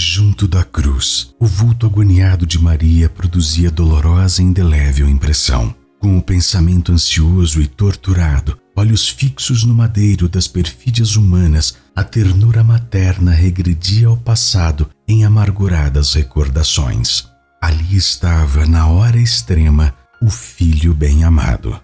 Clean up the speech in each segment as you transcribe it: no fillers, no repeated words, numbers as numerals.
Junto da cruz, o vulto agoniado de Maria produzia dolorosa e indelével impressão. Com o pensamento ansioso e torturado, olhos fixos no madeiro das perfídias humanas, a ternura materna regredia ao passado em amarguradas recordações. Ali estava, na hora extrema, o filho bem-amado.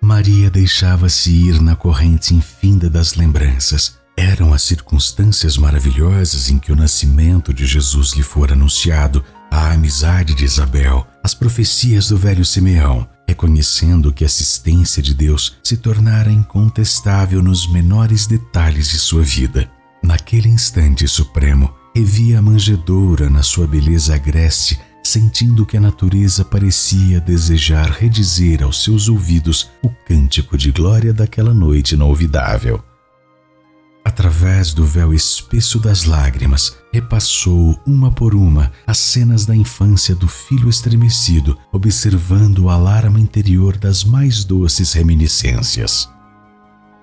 Maria deixava-se ir na corrente infinda das lembranças. Eram as circunstâncias maravilhosas em que o nascimento de Jesus lhe fora anunciado, a amizade de Isabel, as profecias do velho Simeão, reconhecendo que a assistência de Deus se tornara incontestável nos menores detalhes de sua vida. Naquele instante supremo, revia a manjedoura na sua beleza agreste, sentindo que a natureza parecia desejar redizer aos seus ouvidos o cântico de glória daquela noite inolvidável. Através do véu espesso das lágrimas, repassou uma por uma as cenas da infância do filho estremecido, observando o alarme interior das mais doces reminiscências.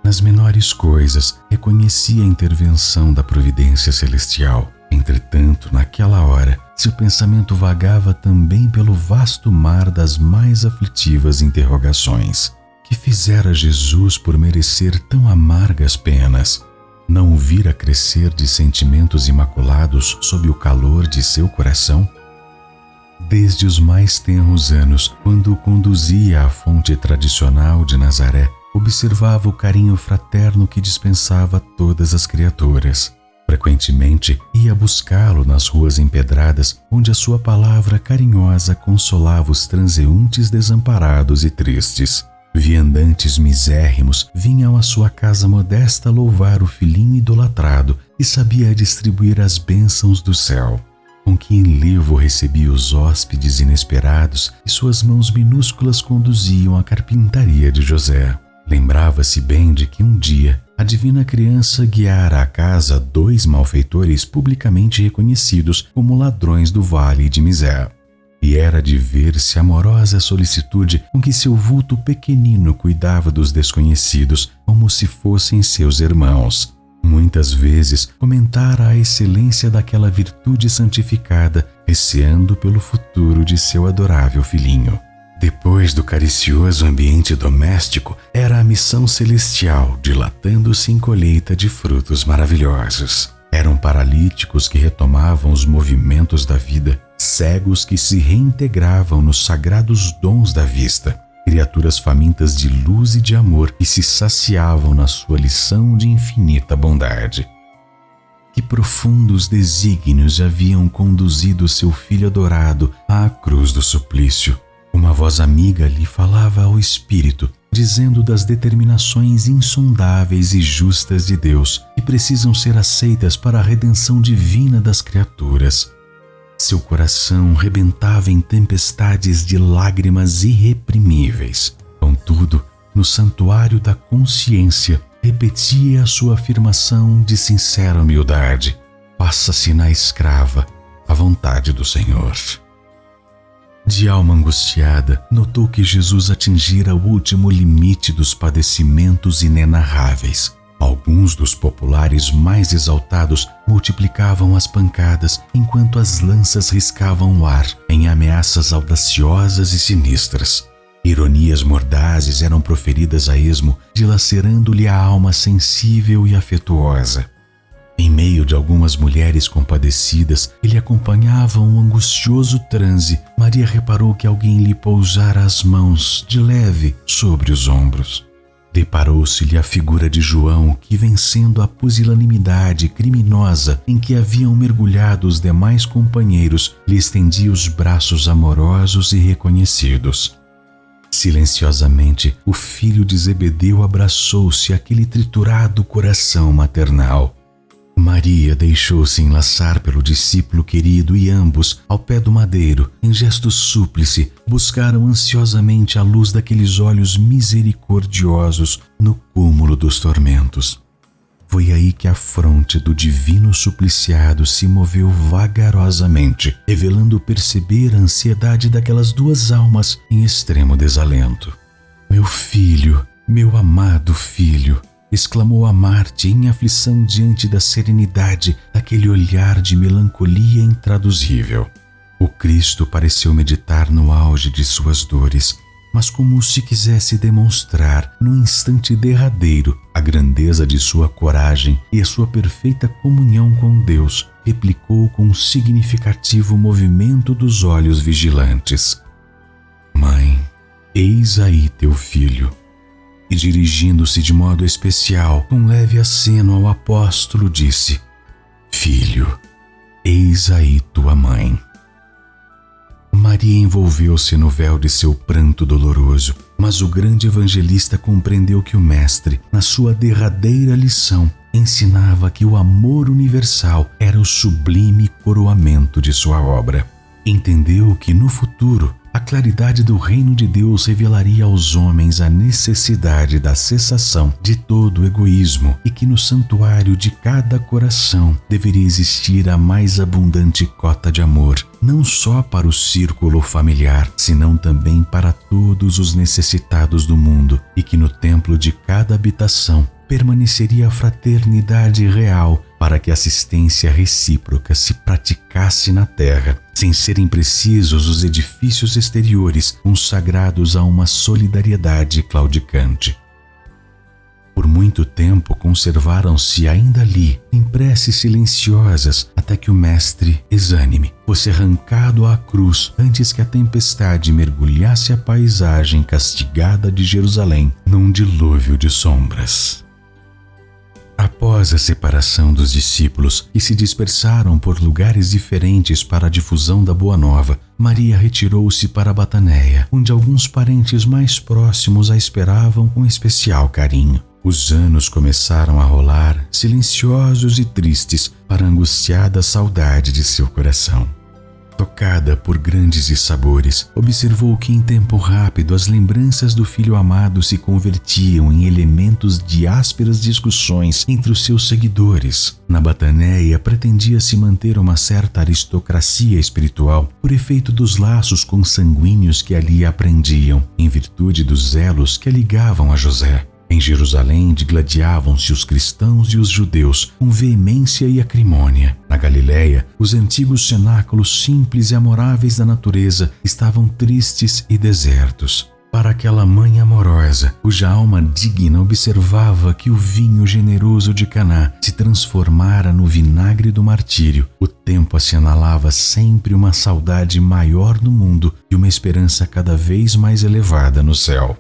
Nas menores coisas, reconhecia a intervenção da providência celestial. Entretanto, naquela hora, seu pensamento vagava também pelo vasto mar das mais aflitivas interrogações. Que fizera Jesus por merecer tão amargas penas? Não o vira crescer de sentimentos imaculados sob o calor de seu coração? Desde os mais tenros anos, quando o conduzia à fonte tradicional de Nazaré, observava o carinho fraterno que dispensava a todas as criaturas. Frequentemente ia buscá-lo nas ruas empedradas, onde a sua palavra carinhosa consolava os transeuntes desamparados e tristes. Viandantes misérrimos vinham à sua casa modesta louvar o filhinho idolatrado e sabia distribuir as bênçãos do céu. Com que enlevo recebia os hóspedes inesperados e suas mãos minúsculas conduziam a carpintaria de José. Lembrava-se bem de que um dia a divina criança guiara à casa 2 malfeitores publicamente reconhecidos como ladrões do vale de Misé. E era de ver-se a amorosa solicitude com que seu vulto pequenino cuidava dos desconhecidos, como se fossem seus irmãos. Muitas vezes comentara a excelência daquela virtude santificada, receando pelo futuro de seu adorável filhinho. Depois do caricioso ambiente doméstico, era a missão celestial, dilatando-se em colheita de frutos maravilhosos. Eram paralíticos que retomavam os movimentos da vida, cegos que se reintegravam nos sagrados dons da vista, criaturas famintas de luz e de amor que se saciavam na sua lição de infinita bondade. Que profundos desígnios haviam conduzido seu filho adorado à cruz do suplício. Uma voz amiga lhe falava ao espírito, dizendo das determinações insondáveis e justas de Deus que precisam ser aceitas para a redenção divina das criaturas. Seu coração rebentava em tempestades de lágrimas irreprimíveis. Contudo, no santuário da consciência, repetia a sua afirmação de sincera humildade: faça-se na escrava a vontade do Senhor. De alma angustiada, notou que Jesus atingira o último limite dos padecimentos inenarráveis. Alguns dos populares mais exaltados multiplicavam as pancadas, enquanto as lanças riscavam o ar em ameaças audaciosas e sinistras. Ironias mordazes eram proferidas a esmo, dilacerando-lhe a alma sensível e afetuosa. Em meio de algumas mulheres compadecidas que lhe acompanhavam um angustioso transe, Maria reparou que alguém lhe pousara as mãos, de leve, sobre os ombros. Deparou-se-lhe a figura de João que, vencendo a pusilanimidade criminosa em que haviam mergulhado os demais companheiros, lhe estendia os braços amorosos e reconhecidos. Silenciosamente, o filho de Zebedeu abraçou-se àquele triturado coração maternal. Maria deixou-se enlaçar pelo discípulo querido e ambos, ao pé do madeiro, em gesto súplice, buscaram ansiosamente a luz daqueles olhos misericordiosos no cúmulo dos tormentos. Foi aí que a fronte do divino supliciado se moveu vagarosamente, revelando perceber a ansiedade daquelas 2 almas em extremo desalento. Meu filho, meu amado filho, exclamou a Marte em aflição diante da serenidade daquele olhar de melancolia intraduzível. O Cristo pareceu meditar no auge de suas dores, mas como se quisesse demonstrar, no instante derradeiro, a grandeza de sua coragem e a sua perfeita comunhão com Deus, replicou com um significativo movimento dos olhos vigilantes: Mãe, eis aí teu filho. E dirigindo-se de modo especial, com leve aceno ao apóstolo, disse: Filho, eis aí tua mãe. Maria envolveu-se no véu de seu pranto doloroso, mas o grande evangelista compreendeu que o Mestre, na sua derradeira lição, ensinava que o amor universal era o sublime coroamento de sua obra. Entendeu que no futuro a claridade do reino de Deus revelaria aos homens a necessidade da cessação de todo egoísmo e que no santuário de cada coração deveria existir a mais abundante cota de amor, não só para o círculo familiar, senão também para todos os necessitados do mundo, e que no templo de cada habitação permaneceria a fraternidade real para que a assistência recíproca se praticasse na terra, sem serem precisos os edifícios exteriores consagrados a uma solidariedade claudicante. Por muito tempo conservaram-se ainda ali, em preces silenciosas, até que o Mestre, exânime, fosse arrancado à cruz antes que a tempestade mergulhasse a paisagem castigada de Jerusalém num dilúvio de sombras. Após a separação dos discípulos, que se dispersaram por lugares diferentes para a difusão da Boa Nova, Maria retirou-se para Bataneia, onde alguns parentes mais próximos a esperavam com especial carinho. Os anos começaram a rolar, silenciosos e tristes, para a angustiada saudade de seu coração. Tocada por grandes dissabores, observou que em tempo rápido as lembranças do filho amado se convertiam em elementos de ásperas discussões entre os seus seguidores. Na Bataneia pretendia-se manter uma certa aristocracia espiritual por efeito dos laços consanguíneos que ali aprendiam, em virtude dos elos que a ligavam a José. Em Jerusalém digladiavam-se os cristãos e os judeus com veemência e acrimônia. Na Galiléia, os antigos cenáculos simples e amoráveis da natureza estavam tristes e desertos. Para aquela mãe amorosa, cuja alma digna observava que o vinho generoso de Caná se transformara no vinagre do martírio, o tempo assinalava sempre uma saudade maior no mundo e uma esperança cada vez mais elevada no céu.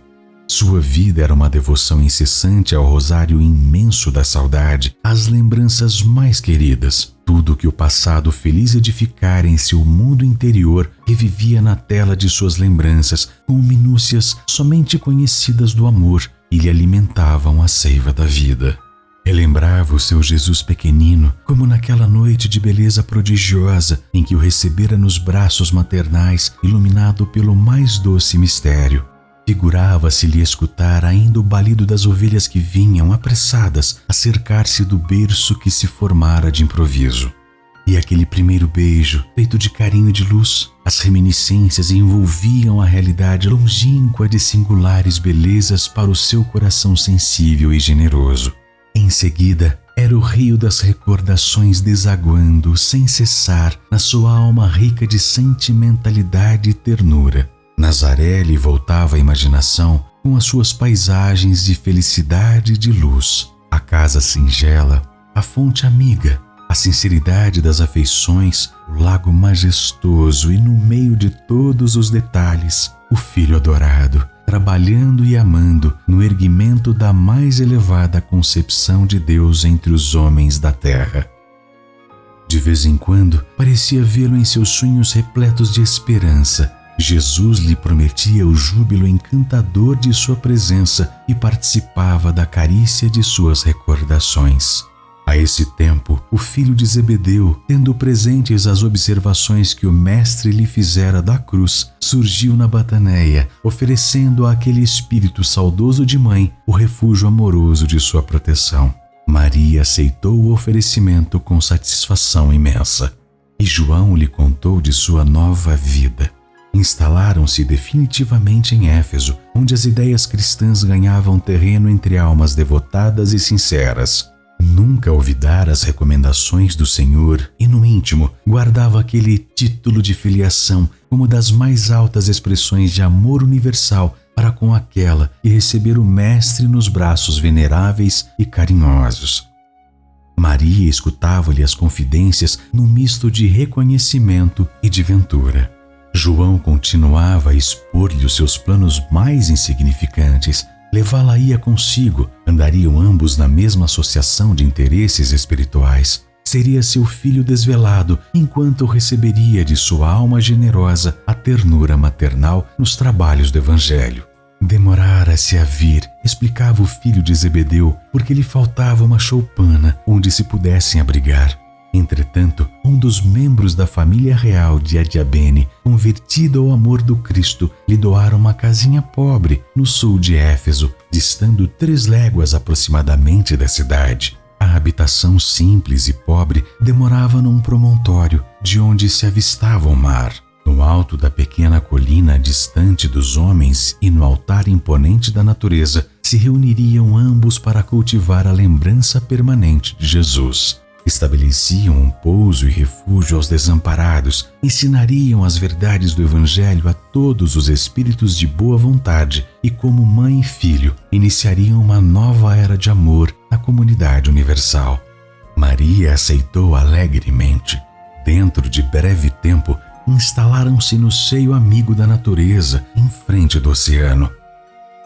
Sua vida era uma devoção incessante ao rosário imenso da saudade, às lembranças mais queridas. Tudo que o passado feliz edificara em seu mundo interior revivia na tela de suas lembranças, com minúcias somente conhecidas do amor, e lhe alimentavam a seiva da vida. Relembrava o seu Jesus pequenino, como naquela noite de beleza prodigiosa em que o recebera nos braços maternais, iluminado pelo mais doce mistério. Figurava-se-lhe escutar ainda o balido das ovelhas que vinham, apressadas, a cercar-se do berço que se formara de improviso. E aquele primeiro beijo, feito de carinho e de luz, as reminiscências envolviam a realidade longínqua de singulares belezas para o seu coração sensível e generoso. Em seguida, era o rio das recordações desaguando, sem cessar, na sua alma rica de sentimentalidade e ternura. Nazaré lhe voltava a imaginação com as suas paisagens de felicidade e de luz, a casa singela, a fonte amiga, a sinceridade das afeições, o lago majestoso e no meio de todos os detalhes, o filho adorado, trabalhando e amando no erguimento da mais elevada concepção de Deus entre os homens da terra. De vez em quando, parecia vê-lo em seus sonhos repletos de esperança. Jesus lhe prometia o júbilo encantador de sua presença e participava da carícia de suas recordações. A esse tempo, o filho de Zebedeu, tendo presentes as observações que o mestre lhe fizera da cruz, surgiu na Bataneia, oferecendo àquele espírito saudoso de mãe o refúgio amoroso de sua proteção. Maria aceitou o oferecimento com satisfação imensa. E João lhe contou de sua nova vida. Instalaram-se definitivamente em Éfeso, onde as ideias cristãs ganhavam terreno entre almas devotadas e sinceras. Nunca olvidara as recomendações do Senhor e, no íntimo, guardava aquele título de filiação como das mais altas expressões de amor universal para com aquela que recebera o Mestre nos braços veneráveis e carinhosos. Maria escutava-lhe as confidências num misto de reconhecimento e de ventura. João continuava a expor-lhe os seus planos mais insignificantes. Levá-la-ia consigo, andariam ambos na mesma associação de interesses espirituais. Seria seu filho desvelado, enquanto receberia de sua alma generosa a ternura maternal nos trabalhos do Evangelho. Demorara-se a vir, explicava o filho de Zebedeu, porque lhe faltava uma choupana onde se pudessem abrigar. Entretanto, um dos membros da família real de Adiabene, convertido ao amor do Cristo, lhe doara uma casinha pobre no sul de Éfeso, distando 3 léguas aproximadamente da cidade. A habitação simples e pobre demorava num promontório, de onde se avistava o mar. No alto da pequena colina distante dos homens e no altar imponente da natureza, se reuniriam ambos para cultivar a lembrança permanente de Jesus. Estabeleciam um pouso e refúgio aos desamparados, ensinariam as verdades do Evangelho a todos os espíritos de boa vontade e, como mãe e filho, iniciariam uma nova era de amor na comunidade universal. Maria aceitou alegremente. Dentro de breve tempo, instalaram-se no seio amigo da natureza, em frente do oceano.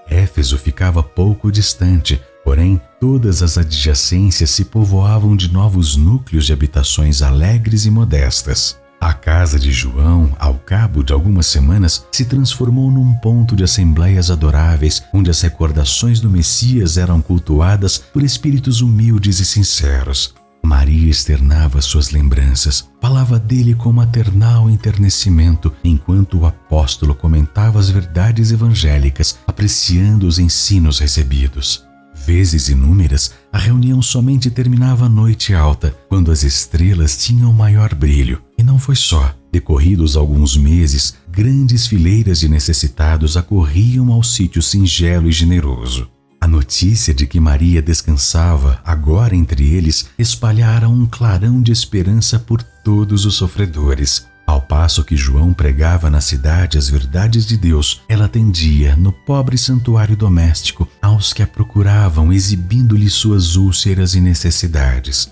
Éfeso ficava pouco distante, porém todas as adjacências se povoavam de novos núcleos de habitações alegres e modestas. A casa de João, ao cabo de algumas semanas, se transformou num ponto de assembleias adoráveis, onde as recordações do Messias eram cultuadas por espíritos humildes e sinceros. Maria externava suas lembranças, falava dele com maternal enternecimento, enquanto o apóstolo comentava as verdades evangélicas, apreciando os ensinos recebidos. Vezes inúmeras, a reunião somente terminava à noite alta, quando as estrelas tinham maior brilho. E não foi só. Decorridos alguns meses, grandes fileiras de necessitados acorriam ao sítio singelo e generoso. A notícia de que Maria descansava, agora entre eles, espalhara um clarão de esperança por todos os sofredores. Ao passo que João pregava na cidade as verdades de Deus, ela atendia, no pobre santuário doméstico, aos que a procuravam, exibindo-lhe suas úlceras e necessidades.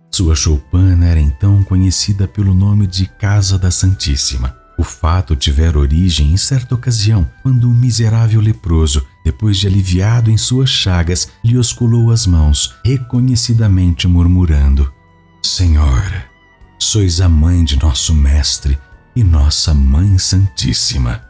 Sua choupana era então conhecida pelo nome de Casa da Santíssima. O fato tivera origem em certa ocasião, quando um miserável leproso, depois de aliviado em suas chagas, lhe osculou as mãos, reconhecidamente murmurando: Senhora, sois a mãe de nosso Mestre e nossa Mãe Santíssima.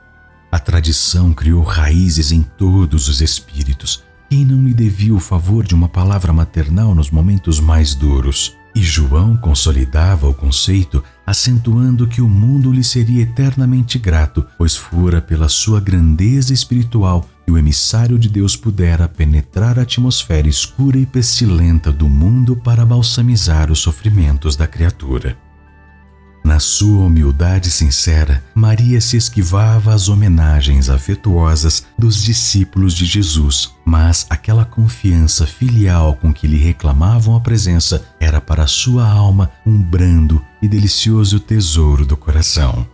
A tradição criou raízes em todos os espíritos. Quem não lhe devia o favor de uma palavra maternal nos momentos mais duros? E João consolidava o conceito, acentuando que o mundo lhe seria eternamente grato, pois fora pela sua grandeza espiritual que o emissário de Deus pudera penetrar a atmosfera escura e pestilenta do mundo para balsamizar os sofrimentos da criatura. Na sua humildade sincera, Maria se esquivava às homenagens afetuosas dos discípulos de Jesus, mas aquela confiança filial com que lhe reclamavam a presença era para sua alma um brando e delicioso tesouro do coração.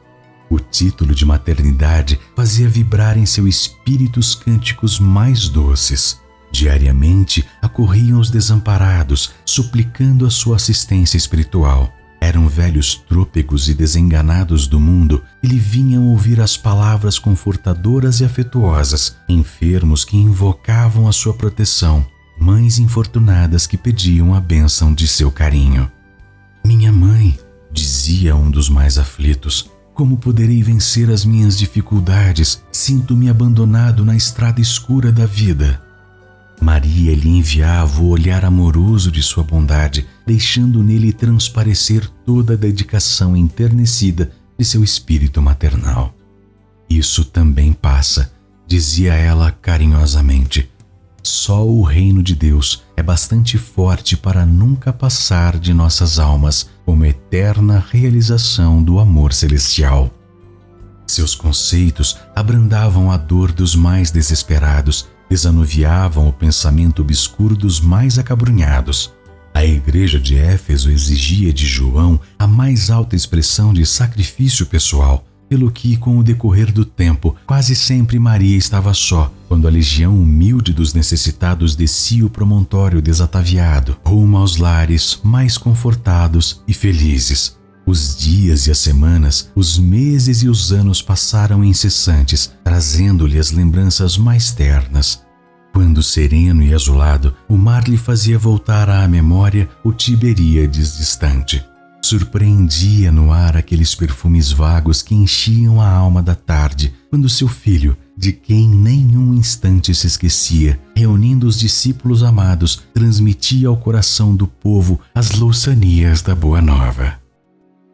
O título de maternidade fazia vibrar em seu espírito os cânticos mais doces. Diariamente acorriam os desamparados, suplicando a sua assistência espiritual. Eram velhos trôpegos e desenganados do mundo que lhe vinham ouvir as palavras confortadoras e afetuosas, enfermos que invocavam a sua proteção, mães infortunadas que pediam a bênção de seu carinho. Minha mãe, dizia um dos mais aflitos, como poderei vencer as minhas dificuldades? Sinto-me abandonado na estrada escura da vida. Maria lhe enviava o olhar amoroso de sua bondade, deixando nele transparecer toda a dedicação enternecida de seu espírito maternal. Isso também passa, dizia ela carinhosamente. Só o reino de Deus é bastante forte para nunca passar de nossas almas como eterna realização do amor celestial. Seus conceitos abrandavam a dor dos mais desesperados, desanuviavam o pensamento obscuro dos mais acabrunhados. A igreja de Éfeso exigia de João a mais alta expressão de sacrifício pessoal, pelo que, com o decorrer do tempo, quase sempre Maria estava só, quando a legião humilde dos necessitados descia o promontório desataviado, rumo aos lares mais confortados e felizes. Os dias e as semanas, os meses e os anos passaram incessantes, trazendo-lhe as lembranças mais ternas. Quando sereno e azulado, o mar lhe fazia voltar à memória o Tiberíades distante. Surpreendia no ar aqueles perfumes vagos que enchiam a alma da tarde, quando seu filho, de quem nenhum instante se esquecia, reunindo os discípulos amados, transmitia ao coração do povo as louçanias da Boa Nova.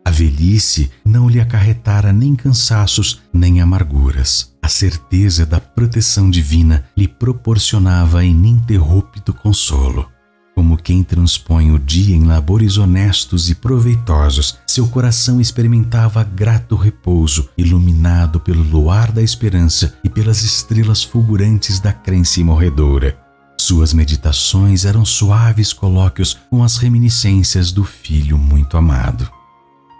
A velhice não lhe acarretara nem cansaços, nem amarguras. A certeza da proteção divina lhe proporcionava ininterrupto consolo. Como quem transpõe o dia em labores honestos e proveitosos, seu coração experimentava grato repouso, iluminado pelo luar da esperança e pelas estrelas fulgurantes da crença imorredora. Suas meditações eram suaves colóquios com as reminiscências do filho muito amado.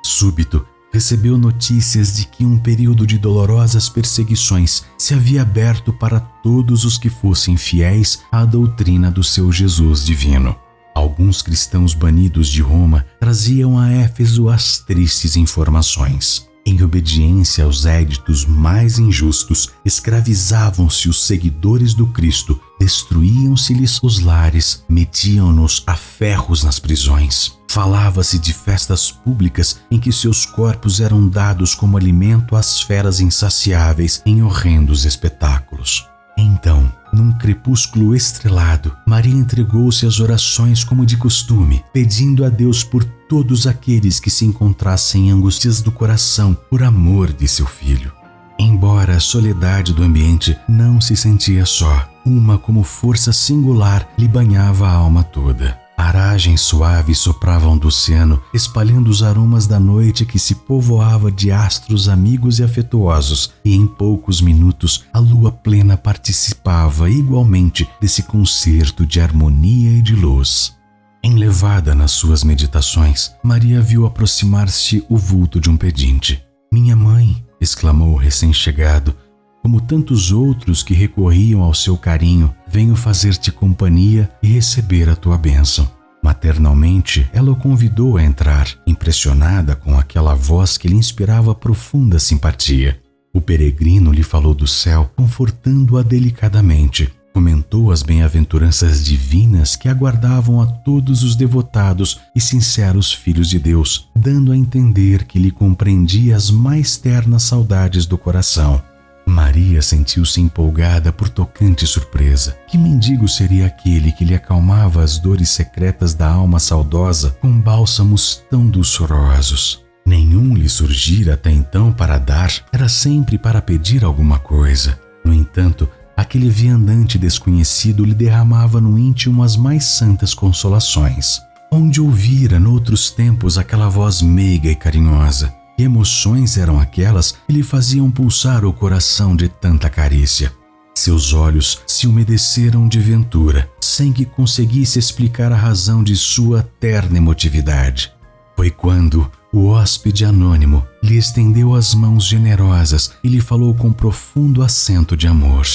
Súbito, recebeu notícias de que um período de dolorosas perseguições se havia aberto para todos os que fossem fiéis à doutrina do seu Jesus divino. Alguns cristãos banidos de Roma traziam a Éfeso as tristes informações. Em obediência aos éditos mais injustos, escravizavam-se os seguidores do Cristo, destruíam-se-lhes os lares, metiam-nos a ferros nas prisões. Falava-se de festas públicas em que seus corpos eram dados como alimento às feras insaciáveis em horrendos espetáculos. Então, num crepúsculo estrelado, Maria entregou-se às orações como de costume, pedindo a Deus por todos aqueles que se encontrassem em angústias do coração por amor de seu filho. Embora a soledade do ambiente, não se sentia só. Uma como força singular lhe banhava a alma toda. Aragens suaves sopravam do oceano, espalhando os aromas da noite que se povoava de astros amigos e afetuosos, e em poucos minutos a lua plena participava igualmente desse concerto de harmonia e de luz. Enlevada nas suas meditações, Maria viu aproximar-se o vulto de um pedinte. "Minha mãe!" exclamou o recém-chegado. "Como tantos outros que recorriam ao seu carinho, venho fazer-te companhia e receber a tua bênção." Maternalmente, ela o convidou a entrar, impressionada com aquela voz que lhe inspirava profunda simpatia. O peregrino lhe falou do céu, confortando-a delicadamente. Comentou as bem-aventuranças divinas que aguardavam a todos os devotados e sinceros filhos de Deus, dando a entender que lhe compreendia as mais ternas saudades do coração. Maria sentiu-se empolgada por tocante surpresa. Que mendigo seria aquele que lhe acalmava as dores secretas da alma saudosa com bálsamos tão dulçorosos? Nenhum lhe surgira até então para dar, era sempre para pedir alguma coisa. No entanto, aquele viandante desconhecido lhe derramava no íntimo as mais santas consolações. Onde ouvira noutros tempos aquela voz meiga e carinhosa? Que emoções eram aquelas que lhe faziam pulsar o coração de tanta carícia? Seus olhos se umedeceram de ventura, sem que conseguisse explicar a razão de sua terna emotividade. Foi quando o hóspede anônimo lhe estendeu as mãos generosas e lhe falou com profundo acento de amor: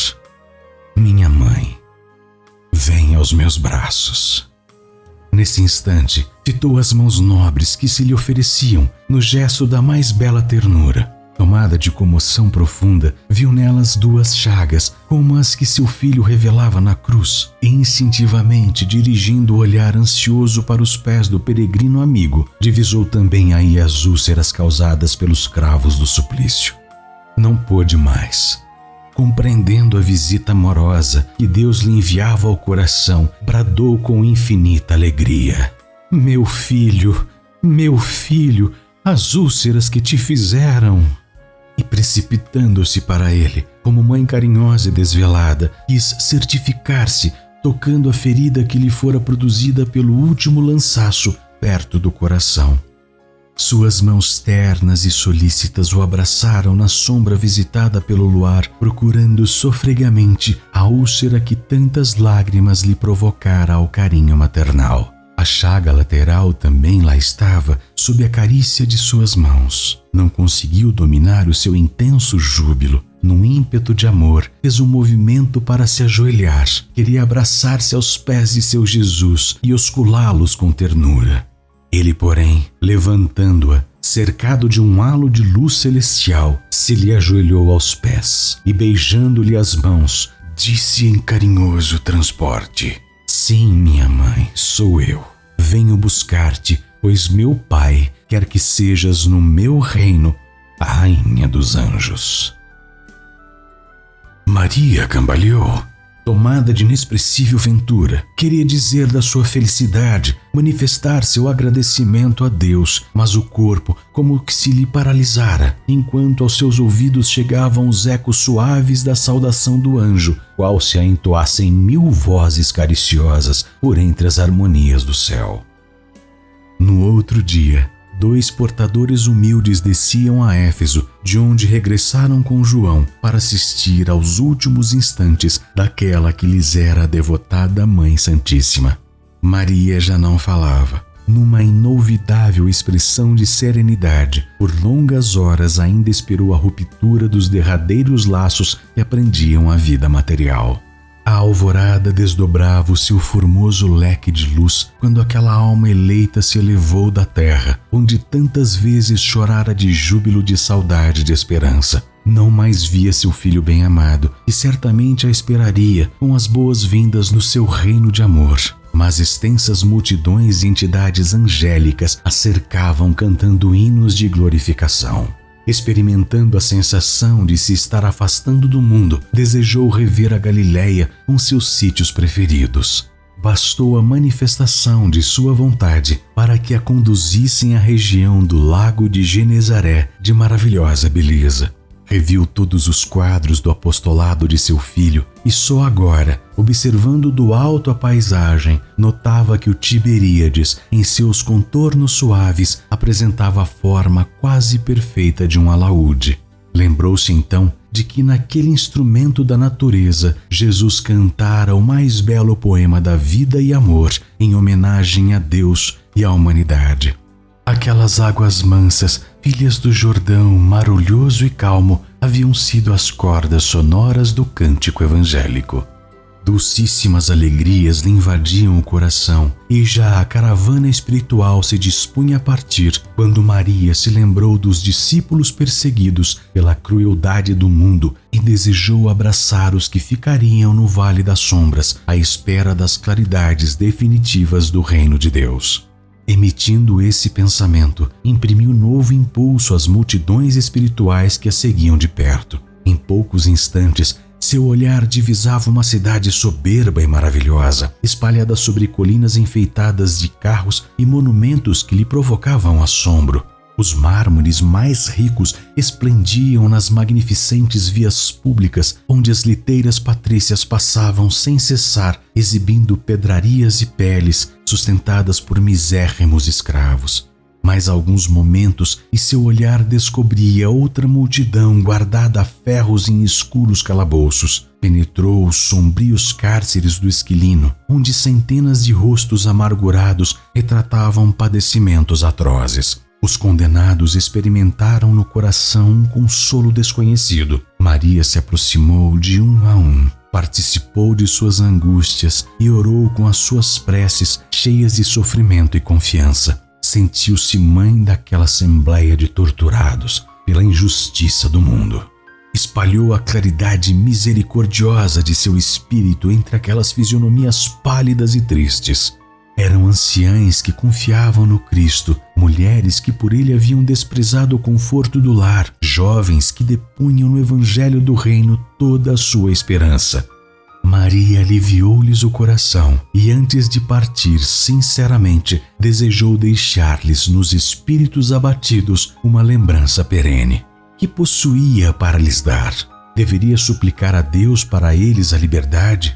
"Minha mãe, venha aos meus braços." Nesse instante, fitou as mãos nobres que se lhe ofereciam, no gesto da mais bela ternura. Tomada de comoção profunda, viu nelas duas chagas, como as que seu filho revelava na cruz, e instintivamente, dirigindo o olhar ansioso para os pés do peregrino amigo, divisou também aí as úlceras causadas pelos cravos do suplício. Não pôde mais. Compreendendo a visita amorosa que Deus lhe enviava ao coração, bradou com infinita alegria: meu filho, as úlceras que te fizeram!" E precipitando-se para ele, como mãe carinhosa e desvelada, quis certificar-se, tocando a ferida que lhe fora produzida pelo último lançaço perto do coração. Suas mãos ternas e solícitas o abraçaram na sombra visitada pelo luar, procurando sofregamente a úlcera que tantas lágrimas lhe provocara ao carinho maternal. A chaga lateral também lá estava, sob a carícia de suas mãos. Não conseguiu dominar o seu intenso júbilo. Num ímpeto de amor, fez um movimento para se ajoelhar. Queria abraçar-se aos pés de seu Jesus e osculá-los com ternura. Ele, porém, levantando-a, cercado de um halo de luz celestial, se lhe ajoelhou aos pés e, beijando-lhe as mãos, disse em carinhoso transporte: Sim, minha mãe, sou eu. Venho buscar-te, pois meu Pai quer que sejas no meu reino a rainha dos anjos. Maria cambaleou, tomada de inexpressível ventura. Queria dizer da sua felicidade, manifestar seu agradecimento a Deus, mas o corpo como que se lhe paralisara, enquanto aos seus ouvidos chegavam os ecos suaves da saudação do anjo, qual se a entoassem 1000 vozes cariciosas por entre as harmonias do céu. No outro dia, 2 portadores humildes desciam a Éfeso, de onde regressaram com João para assistir aos últimos instantes daquela que lhes era a devotada Mãe Santíssima. Maria já não falava. Numa inolvidável expressão de serenidade, por longas horas ainda esperou a ruptura dos derradeiros laços que aprendiam a vida material. A alvorada desdobrava o seu formoso leque de luz quando aquela alma eleita se elevou da terra, onde tantas vezes chorara de júbilo, de saudade, de esperança. Não mais via seu filho bem-amado, e certamente a esperaria com as boas-vindas no seu reino de amor. Mas extensas multidões de entidades angélicas a cercavam cantando hinos de glorificação. Experimentando a sensação de se estar afastando do mundo, desejou rever a Galileia com seus sítios preferidos. Bastou a manifestação de sua vontade para que a conduzissem à região do lago de Genezaré, de maravilhosa beleza. Reviu todos os quadros do apostolado de seu filho e só agora, observando do alto a paisagem, notava que o Tiberíades, em seus contornos suaves, apresentava a forma quase perfeita de um alaúde. Lembrou-se então de que naquele instrumento da natureza, Jesus cantara o mais belo poema da vida e amor em homenagem a Deus e à humanidade. Aquelas águas mansas, filhas do Jordão, marulhoso e calmo, haviam sido as cordas sonoras do cântico evangélico. Dulcíssimas alegrias lhe invadiam o coração, e já a caravana espiritual se dispunha a partir, quando Maria se lembrou dos discípulos perseguidos pela crueldade do mundo e desejou abraçar os que ficariam no Vale das Sombras, à espera das claridades definitivas do reino de Deus. Emitindo esse pensamento, imprimiu novo impulso às multidões espirituais que a seguiam de perto. Em poucos instantes, seu olhar divisava uma cidade soberba e maravilhosa, espalhada sobre colinas enfeitadas de carros e monumentos que lhe provocavam assombro. Os mármores mais ricos esplendiam nas magnificentes vias públicas, onde as liteiras patrícias passavam sem cessar, exibindo pedrarias e peles sustentadas por misérrimos escravos. Mais alguns momentos e seu olhar descobria outra multidão guardada a ferros em escuros calabouços. Penetrou os sombrios cárceres do Esquilino, onde centenas de rostos amargurados retratavam padecimentos atrozes. Os condenados experimentaram no coração um consolo desconhecido. Maria se aproximou de um a um, participou de suas angústias e orou com as suas preces cheias de sofrimento e confiança. Sentiu-se mãe daquela assembleia de torturados pela injustiça do mundo. Espalhou a claridade misericordiosa de seu espírito entre aquelas fisionomias pálidas e tristes. Eram anciães que confiavam no Cristo, mulheres que por ele haviam desprezado o conforto do lar, jovens que depunham no Evangelho do Reino toda a sua esperança. Maria aliviou-lhes o coração e, antes de partir, sinceramente, desejou deixar-lhes nos espíritos abatidos uma lembrança perene. Que possuía para lhes dar? Deveria suplicar a Deus para eles a liberdade?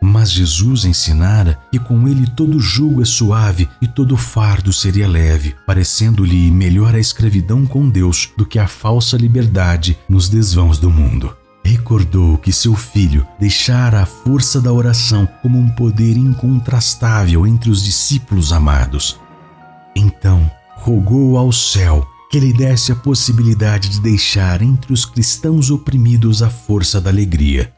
Mas Jesus ensinara que com ele todo jugo é suave e todo fardo seria leve, parecendo-lhe melhor a escravidão com Deus do que a falsa liberdade nos desvãos do mundo. Recordou que seu filho deixara a força da oração como um poder incontrastável entre os discípulos amados. Então, rogou ao céu que lhe desse a possibilidade de deixar entre os cristãos oprimidos a força da alegria.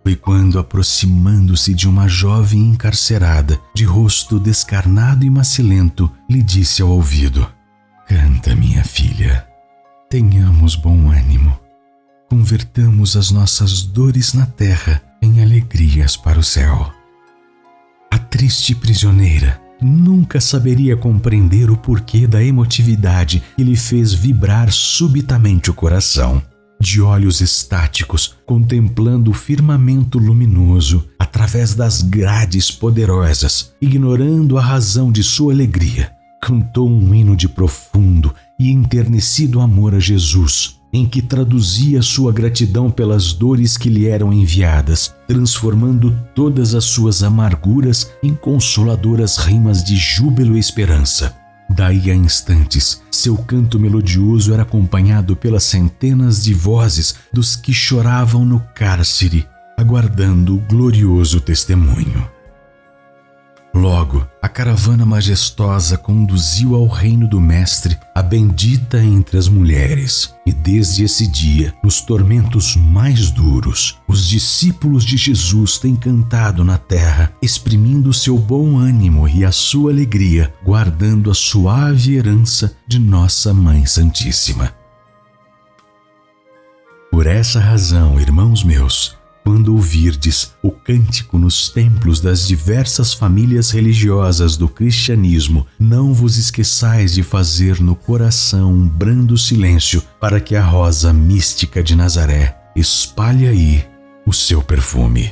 Foi quando, aproximando-se de uma jovem encarcerada, de rosto descarnado e macilento, lhe disse ao ouvido: "Canta, minha filha, tenhamos bom ânimo. Convertamos as nossas dores na terra em alegrias para o céu." A triste prisioneira nunca saberia compreender o porquê da emotividade que lhe fez vibrar subitamente o coração. De olhos estáticos, contemplando o firmamento luminoso através das grades poderosas, ignorando a razão de sua alegria, cantou um hino de profundo e enternecido amor a Jesus, em que traduzia sua gratidão pelas dores que lhe eram enviadas, transformando todas as suas amarguras em consoladoras rimas de júbilo e esperança. Daí a instantes, seu canto melodioso era acompanhado pelas centenas de vozes dos que choravam no cárcere, aguardando o glorioso testemunho. Logo, a caravana majestosa conduziu ao reino do Mestre a bendita entre as mulheres, e desde esse dia, nos tormentos mais duros, os discípulos de Jesus têm cantado na terra, exprimindo seu bom ânimo e a sua alegria, guardando a suave herança de Nossa Mãe Santíssima. Por essa razão, irmãos meus, quando ouvirdes o cântico nos templos das diversas famílias religiosas do cristianismo, não vos esqueçais de fazer no coração um brando silêncio para que a rosa mística de Nazaré espalhe aí o seu perfume.